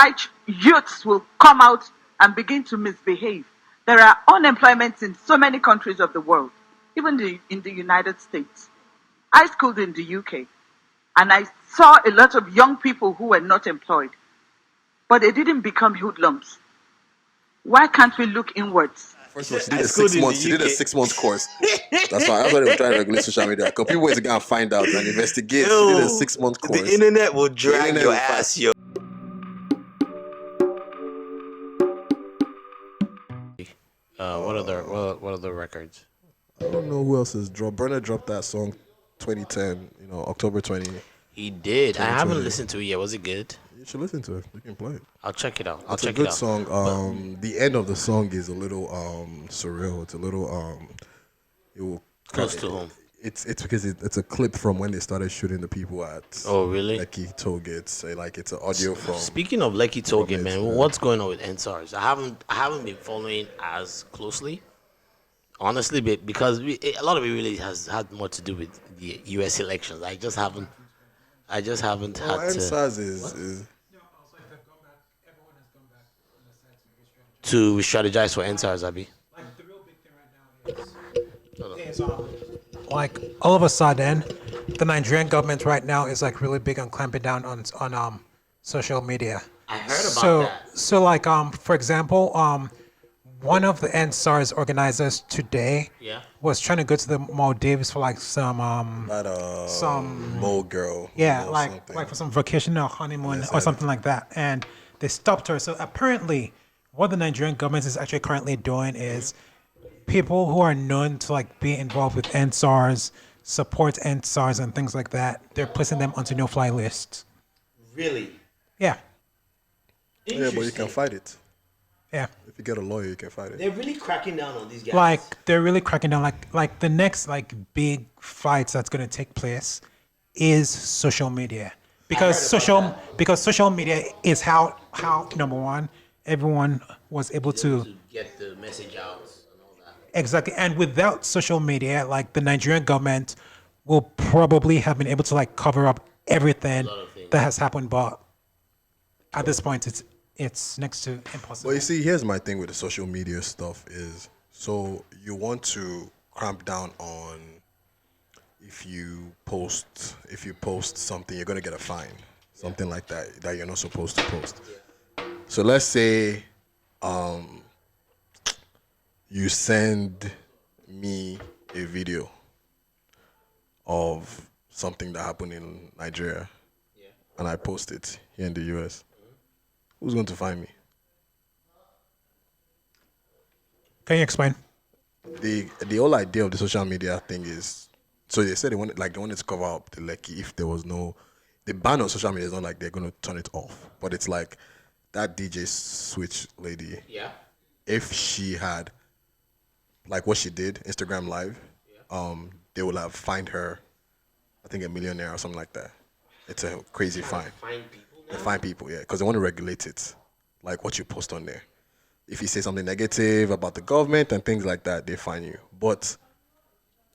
white youths will come out and begin to misbehave. There are unemployment in so many countries of the world, even in the United States. I schooled in the UK and I saw a lot of young people who were not employed, but they didn't become hoodlums. Why can't we look inwards? First of all, she I did a schooled six in the months. She did a UK. 6 month course. That's why. That's why they were trying to regulate social media. Because people wait to go and find out and investigate. She did a Yo, 6 month the course. internet will drag internet your will fight. ass, yo. What other records? I don't know who else has dropped. Burner dropped that song 2010, October 20. He did. I haven't 2020. listened to it yet. Was it good? You should listen to it. You can play it. I'll check it out. It's a good song. The end of the song is a little surreal. It's a little it will Close to home. It's because it's a clip from when they started shooting the people at Oh, really? Lekki toll gates. So, like it's an audio from. Speaking of Lekki Tollgate, man, yeah. what's going on with NSARS? I haven't been following as closely, honestly, because a lot of it really has had more to do with the U.S. elections. I just haven't had to NSAS is strategize for NSARS, Abi. Like the real big thing right now is like all of a sudden, the Nigerian government right now is like really big on clamping down on social media. I heard about that. So like for example one of the NSARS organizers today Yeah. was trying to go to the Maldives for like some Mo girl. yeah, or like something. like for some vacation or honeymoon Yes, or I- something like that, and they stopped her. So apparently, what the Nigerian government is actually currently doing is people who are known to like be involved with NSARS, support NSARS, and things like that. They're placing them onto no-fly lists. Really? Yeah, Yeah, but you can fight it. yeah. If you get a lawyer, you can fight it. They're really cracking down on these guys. Like they're really cracking down. Like the next like big fights that's gonna take place is social media because social media is how number one everyone was able to get the message out and all that. exactly, and without social media, like the Nigerian government will probably have been able to like cover up everything that has happened, but at this point it's next to impossible. Well, you see, here's my thing with the social media stuff is, so you want to cramp down on if you post something, you're gonna get a fine, something like that you're not supposed to post. So let's say you send me a video of something that happened in Nigeria, and I post it here in the US. Who's going to find me? Can you explain? The whole idea of the social media thing is, so they said they wanted to cover up the Lekki if there was no, the ban on social media is not like they're going to turn it off, but it's like that DJ Switch lady, Yeah. if she had like what she did, Instagram Live, they will have fined her, I think $1 million or something like that. It's a crazy fine. Find people They fine people, yeah, because they want to regulate it, like what you post on there. If you say something negative about the government and things like that, they fine you. But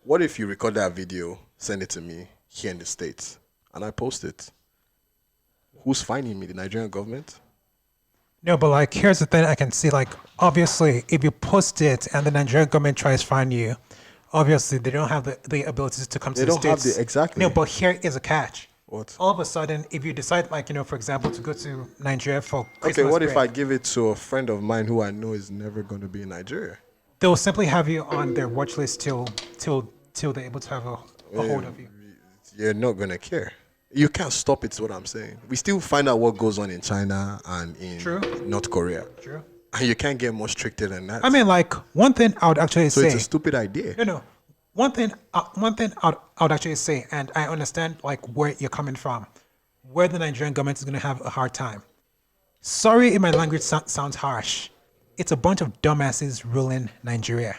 what if you record that video, send it to me here in the States, and I post it? Who's fining me? The Nigerian government? No, but like here's the thing I can see. Like obviously, if you post it and the Nigerian government tries to find you, obviously they don't have the ability to come to They the don't have States. exactly. No, but here is a catch. What? All of a sudden, if you decide, like for example, to go to Nigeria for Christmas Okay, what if I break, give it to a friend of mine who I know is never going to be in Nigeria? they'll simply have you on their watch list till they're able to have a hold of you. You're not going to care. You can't stop it, is what I'm saying. We still find out what goes on in China and in True. North Korea. True. And you can't get more stricter than that. I mean, like one thing I would actually so say. it's a stupid idea. No. One thing I would actually say, and I understand like where you're coming from, where the Nigerian government is going to have a hard time. Sorry if my language sounds harsh. It's a bunch of dumbasses ruling Nigeria.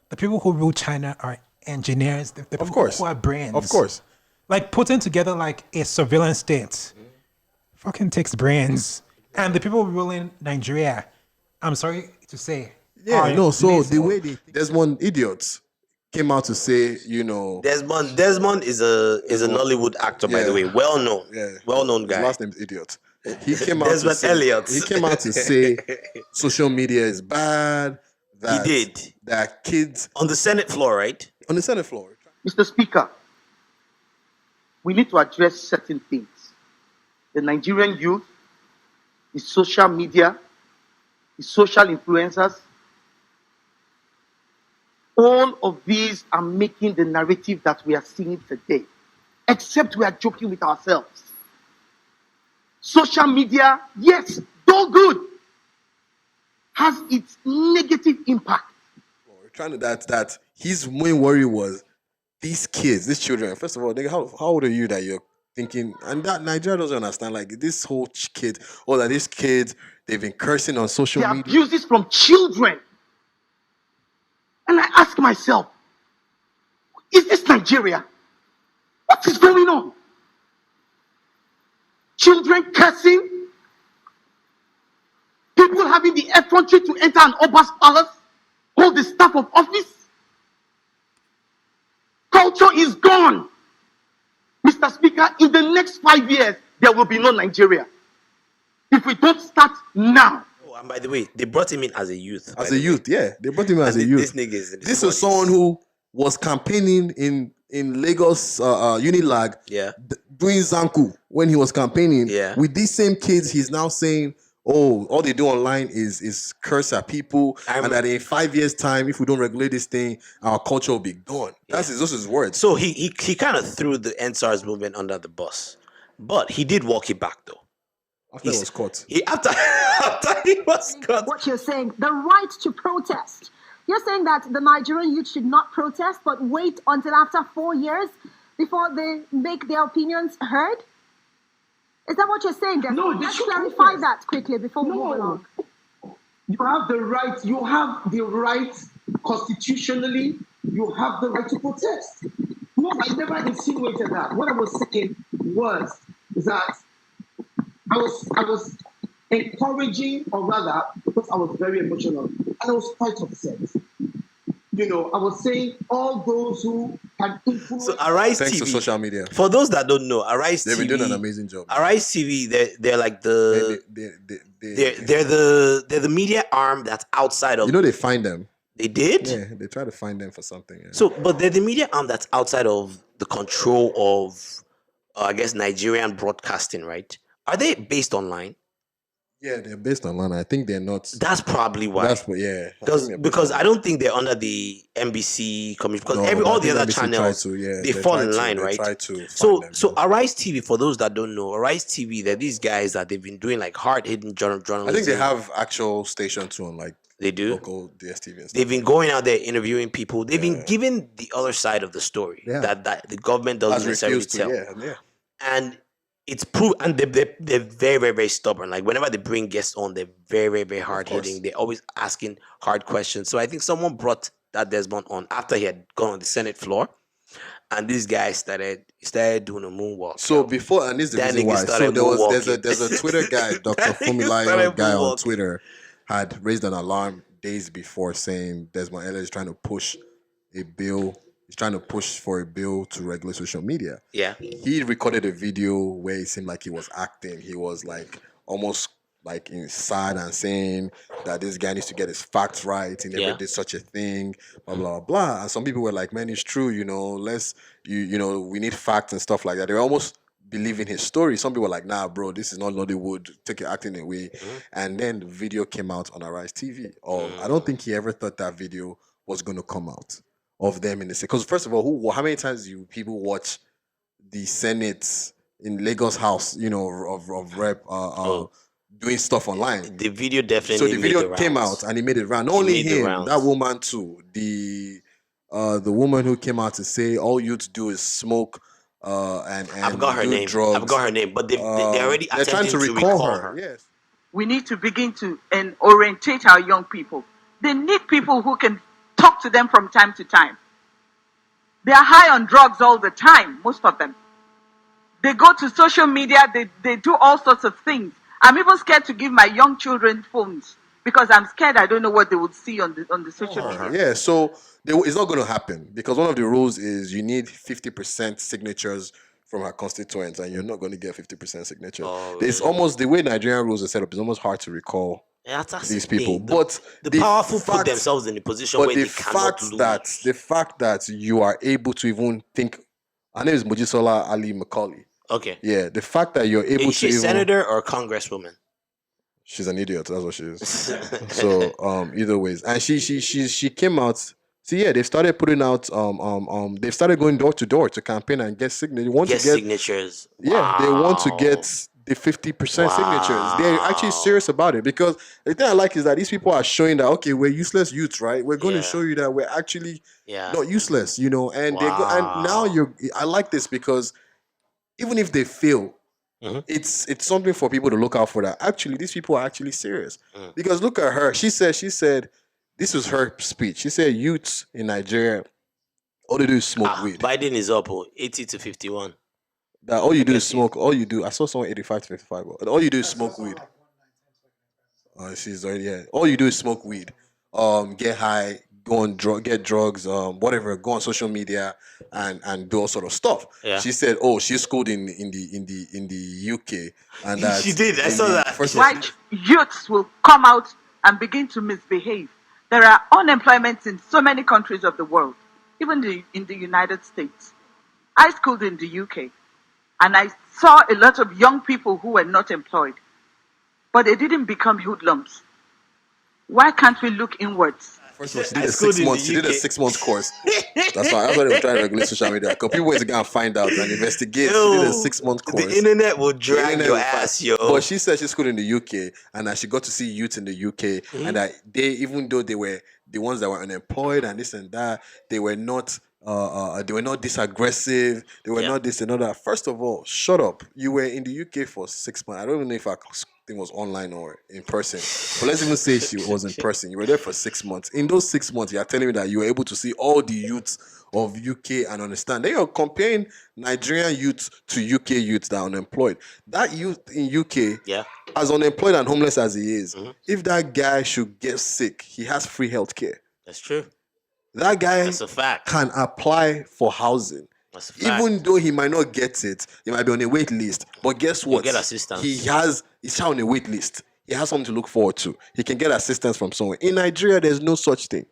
The people who rule China are engineers. The people course. who are brains. Of course. Like putting together like a surveillance state fucking takes brains. And the people ruling Nigeria, I'm sorry to say. Yeah, are no, so lazy. the way there's one idiot came out to say, Desmond is a Nollywood actor, by the way. Well known. yeah, Well known his guy. last name is Idiot. He came out to Desmond say Elliott. he came out to say social media is bad. He did. That kids On the Senate floor, right? on the Senate floor. Mr. Speaker, we need to address certain things. The Nigerian youth, the social media, the social influencers, all of these are making the narrative that we are seeing today, except we are joking with ourselves. Social media, yes, though good, has its negative impact. We're trying to that his main worry was these kids, these children. First of all, nigga, how old are you that you're thinking? And that Nigeria doesn't understand. Like this whole kid, or that these kids, they've been cursing on social The media. abuses from children. And I ask myself, is this Nigeria? What is going on? Children cursing, people having the effrontery to enter an Oba's palace, hold the staff of office. Culture is gone. Mr. Speaker, in the next 5 years, there will be no Nigeria. If we don't start now. Oh, and by the way, they brought him in as a youth. As a youth, yeah. They brought him as a youth. This nigga is in his This is 40s. someone who was campaigning in Lagos Unilag, Yeah. doing Zanku when he was campaigning. Yeah. With these same kids, he's now saying, oh, all they do online is curse at people, and that in 5 years' time, if we don't regulate this thing, our culture will be gone. Those his words. So he kind of threw the NSARS movement under the bus, but he did walk it back though. After he was caught. After he was caught. What you're saying, the right to protest. You're saying that the Nigerian youth should not protest, but wait until after 4 years before they make their opinions heard? Is that what you're saying? No, let's clarify that quickly before we move along. You have the right. You have the right constitutionally. You have the right to protest. No, I never insinuated that. What I was saying was that I was encouraging, or rather, because I was very emotional and I was quite upset. You know, I was saying all those who can influence. So Arise Thanks TV, to social media. For those that don't know, Arise They've TV, been doing an amazing job. Arise TV, they're like the they're the media arm that's outside of. You know, they find them. They did. Yeah, they try to find them for something. Yeah. So, but they're the media arm that's outside of the control of, I guess, Nigerian broadcasting, right? Are they based online? Yeah, they're based online. I think they're not. That's probably why. That's what. Yeah. Because I don't think they're under the NBC commission. Because all the other channels they fall in line, right? So Arise TV, for those that don't know, Arise TV, they're these guys that they've been doing like hard hitting journalism. I think they have actual station too on like they do local DSTV and stuff. They've been going out there interviewing people. They've been giving the other side of the story that the government doesn't necessarily tell. Yeah. And it's proved, and they're very, very, very stubborn. Like whenever they bring guests on, they're very, very, very hard hitting. They're always asking hard questions. So I think someone brought that Desmond on after he had gone on the Senate floor, and this guy started doing a moonwalk. So before, and this is the reason why. So there's a Twitter guy, Dr. Fumilayo guy on Twitter, had raised an alarm days before saying Desmond Elliott is trying to push a bill. He's trying to push for a bill to regulate social media. Yeah. He recorded a video where it seemed like he was acting. He was like almost like sad and saying that this guy needs to get his facts right. He never did such a thing, blah, blah, blah. And some people were like, man, it's true, you know, we need facts and stuff like that. They were almost believing his story. Some people were like, nah, bro, this is not Nollywood. Take your acting away. Mm-hmm. And then the video came out on Arise TV. I don't think he ever thought that video was going to come out. Of them in the Senate. Because first of all, how many times do people watch the Senate in Lagos House, you know, of Rep doing stuff online? The video definitely. So the video came out and he made it round. Not only him, that woman too. The woman who came out to say all youths do is smoke and I've got her name. Drugs. I've got her name, but they're already they're trying to recall her. Yes. We need to begin to orientate our young people. They need people who can talk to them from time to time. They are high on drugs all the time, most of them. They go to social media, they do all sorts of things. I'm even scared to give my young children phones because I'm scared I don't know what they would see on the social media. Yeah, so it's not going to happen because one of the rules is you need 50% signatures from her constituents, and you're not going to get 50% signature. Oh, It's really? almost the way Nigerian rules are set up. It's almost hard to recall Yeah, that's these the people. thing. But The the powerful put fact- themselves in a position But where the they cannot fact lose. that you are able to even think, her name is Mojisola Ali Macaulay. Okay. Yeah, the fact that you're able Is she to a even, senator or a congresswoman? she's an idiot. That's what she is. So either ways, and she came out. See, yeah, they've started putting out they've started going door to door to campaign and get signatures. They want Get to get signatures. yeah, they want to Wow. get the 50% signatures. They're actually serious about it, because the thing I like is that these people are showing that, okay, we're useless youths, right? We're going to Yeah. show you that we're actually Yeah. not useless, you know. And they go, and now Wow. I like this, because even if they fail, Mhm. it's something for people to look out for, that actually these people are actually serious. Mm. Because look at her. She said this was her speech. She said youths in Nigeria, all they do is smoke weed. Biden is up 80 to 51. That all you do is guess smoke. All you do. I saw someone 85 to 55. All you do is smoke weed. She's already, yeah. All you do is smoke weed. Get high, go on get drugs, whatever. Go on social media and do all sort of stuff. Yeah. She said, "Oh, she's schooled in the UK, and that She did. I in saw the- that. First of all, White youths will come out and begin to misbehave. There are unemployment in so many countries of the world, even in the United States. I schooled in the UK, and I saw a lot of young people who were not employed, but they didn't become hoodlums. Why can't we look inwards? First of all, she I did a schooled 6 in the months. She did a UK. 6 months course. That's why they were trying to regulate social media. Because people went to go and find out and investigate. She did a 6 month course. The internet will drag internet your will find- ass, yo. But she said she's schooled in the UK, and that she got to see youth in the UK, Mm-hmm. and that they, even though they were the ones that were unemployed and this and that, they were not this aggressive. They were Yeah. not this and all that. First of all, shut up. You were in the UK for 6 months. I don't even know if our thing was online or in person. But let's even say she was in person. You were there for 6 months. In those 6 months, you are telling me that you were able to see all the youths of UK and understand. Then you're comparing Nigerian youths to UK youths that are unemployed. That youth in UK, Yeah. as unemployed and homeless as he is, Mm-hmm. if that guy should get sick, he has free health care. That's true. That guy That's a fact. can apply for housing. That's a fact. Even though he might not get it, he might be on a wait list. But guess what? get assistance. He's on a wait list. He has something to look forward to. He can get assistance from someone. In Nigeria, there's no such thing.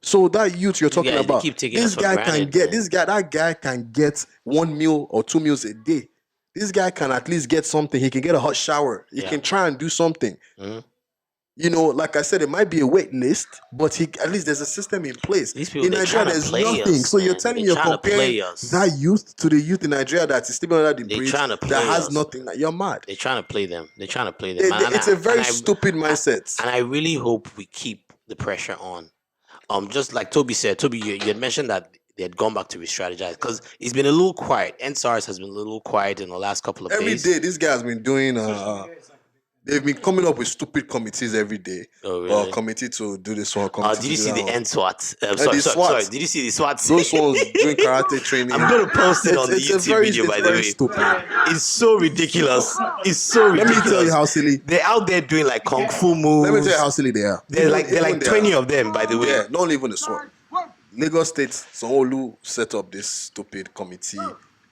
So that youth you're talking guys, they about, keep taking this us for guy granted, can get man. that guy can get 1 meal or 2 meals a day. This guy can at least get something. He can get a hot shower. He Yeah. can try and do something. Mhm. You know, like I said, it might be a wait list, but at least there's a system in place. These people, in they're Nigeria, trying to there's play nothing. us, So you're man. telling me They're you're trying to play comparing us. that youth to the youth in Nigeria that is still under the They're bridge trying to that play has us. nothing. You're mad. They're trying to play them. They're trying to play them. And It's I- a very and I- stupid mindset. And I really hope we keep the pressure on. Just like Toby said, Toby, you had mentioned that they had gone back to re-strategize because it's been a little quiet. NSARS has been a little quiet in the last couple of Every days. day, this guy has been doing. They've been coming up with stupid committees every day. Oh, really? Committee to do this one. Committee Did you to see do the that one. NSWAT? the SWAT. Sorry. Did you see the SWAT? Those ones doing karate training. I'm going to post it on the It's a YouTube very- video, it's by the very way. stupid. It's so ridiculous. It's so Let ridiculous. me tell you how silly. They're out there doing like kung fu moves. Let me tell you how silly they are. They're like Even 20 of them, by the way. Yeah, not even the SWAT. Lagos State, Sanwo-Olu set up this stupid committee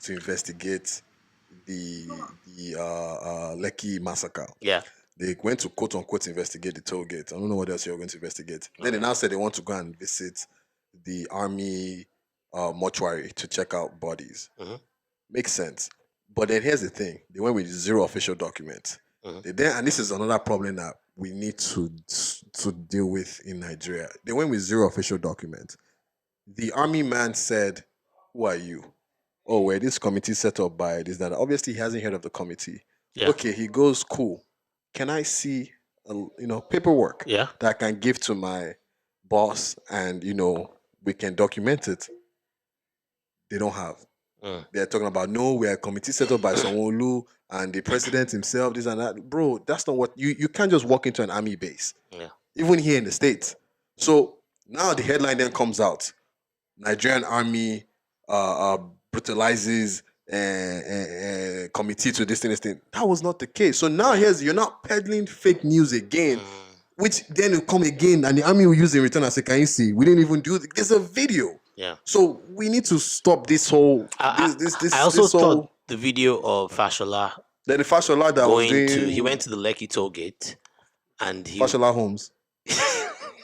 to investigate the Lekki massacre. Yeah. They went to quote unquote investigate the toll gate. I don't know what else you're going to investigate. Then they now said they want to go and visit the army mortuary to check out bodies. Mhm. Makes sense. But then here's the thing: they went with zero official document. Mhm. They then, and this is another problem that we need to deal with in Nigeria. They went with zero official document. The army man said, "Who are you?" Oh, well, this committee set up by this, that. Obviously, he hasn't heard of the committee. Yeah. Okay, he goes, cool. Can I see, paperwork Yeah. that I can give to my boss and, we can document it? They don't have. Mm. They're talking about, no, we're a committee set up by Sanwo-Olu and the president himself, this and that. Bro, that's not what, you can't just walk into an army base, Yeah. even here in the States. So now the headline then comes out. Nigerian army brutalizes committee to this thing. That was not the case. So now you're not peddling fake news again, which then will come again and the army will use in return and say, can you see? We didn't even do it. There's a video. Yeah. So we need to stop this whole. I also this whole thought the video of Fashola Then the Fashola that was going doing to, he went to the Lekki toll gate, and he, Fashola Homes.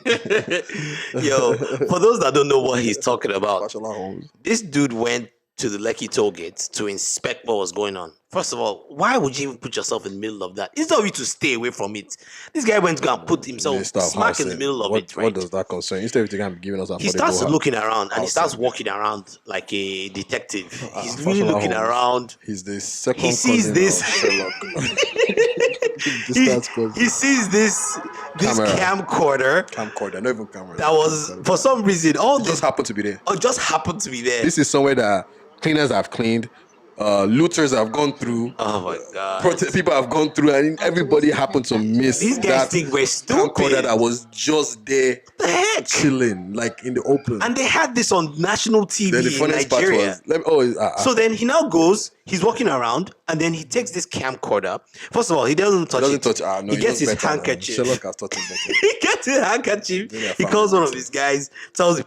yo, for those that don't know what he's talking about, Fashola Homes. this dude went to the Lekki toll gate to inspect what was going on. First of all, why would you even put yourself in the middle of that? Instead of you to stay away from it, this guy went to go and put himself Minister of smack in the Housing. middle of What, it, right? what does that concern? Instead of taking giving us affordable He starts looking around and he starts housing. walking around like a detective. He's Fashola really looking Homes. around. He's the second He sees cousin this. of Sherlock. he, Distant cousin. he sees this Camera. camcorder Camcorder, not even camera. that was, for some reason, all It this just happened to be there. just happened to be there. This is somewhere that cleaners have cleaned, looters have gone through, Oh my god! people have gone through, and everybody happened to miss These guys that think we're stupid. camcorder that was just there What the heck? chilling, like in the open. And they had this on national TV Then the in funniest part Nigeria. was, So then he now goes, he's walking around, and then he takes this camcorder. First of all, he doesn't touch doesn't it. touch. No, he gets knows his better, man. handkerchief. Sherlock has taught him better. He gets his handkerchief. Yeah, He fam. calls one of his guys,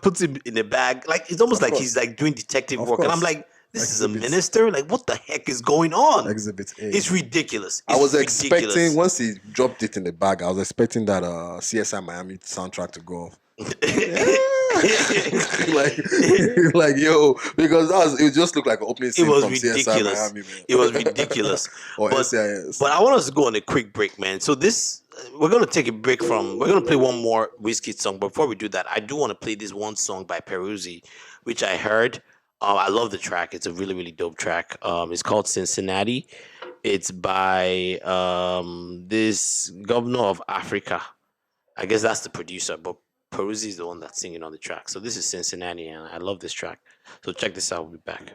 puts him in a bag. Like it's almost Of like course. he's like doing detective Of work. And I'm course. like, this is a Exhibit. minister? Like, what the heck is going on? Exhibit A. It's ridiculous. I was It's ridiculous. expecting once he dropped it in the bag, I was expecting that CSI Miami soundtrack to go off. like yo, because it just looked like an opening scene It was from CSI ridiculous. Miami, man. It was ridiculous. Or but, SCIS. but I want us to go on a quick break, man. So we're gonna take a break from. We're gonna play one more Whiskey song. Before we do that, I do want to play this one song by Peruzzi, which I heard. I love the track. It's a really, really dope track. It's called Cincinnati. It's by this governor of Africa. I guess that's the producer, but Peruzzi is the one that's singing on the track. So this is Cincinnati, and I love this track. So check this out. We'll be back.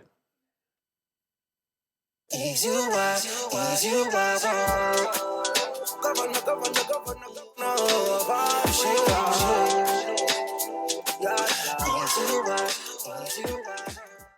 Ease you wise, oh. Governor,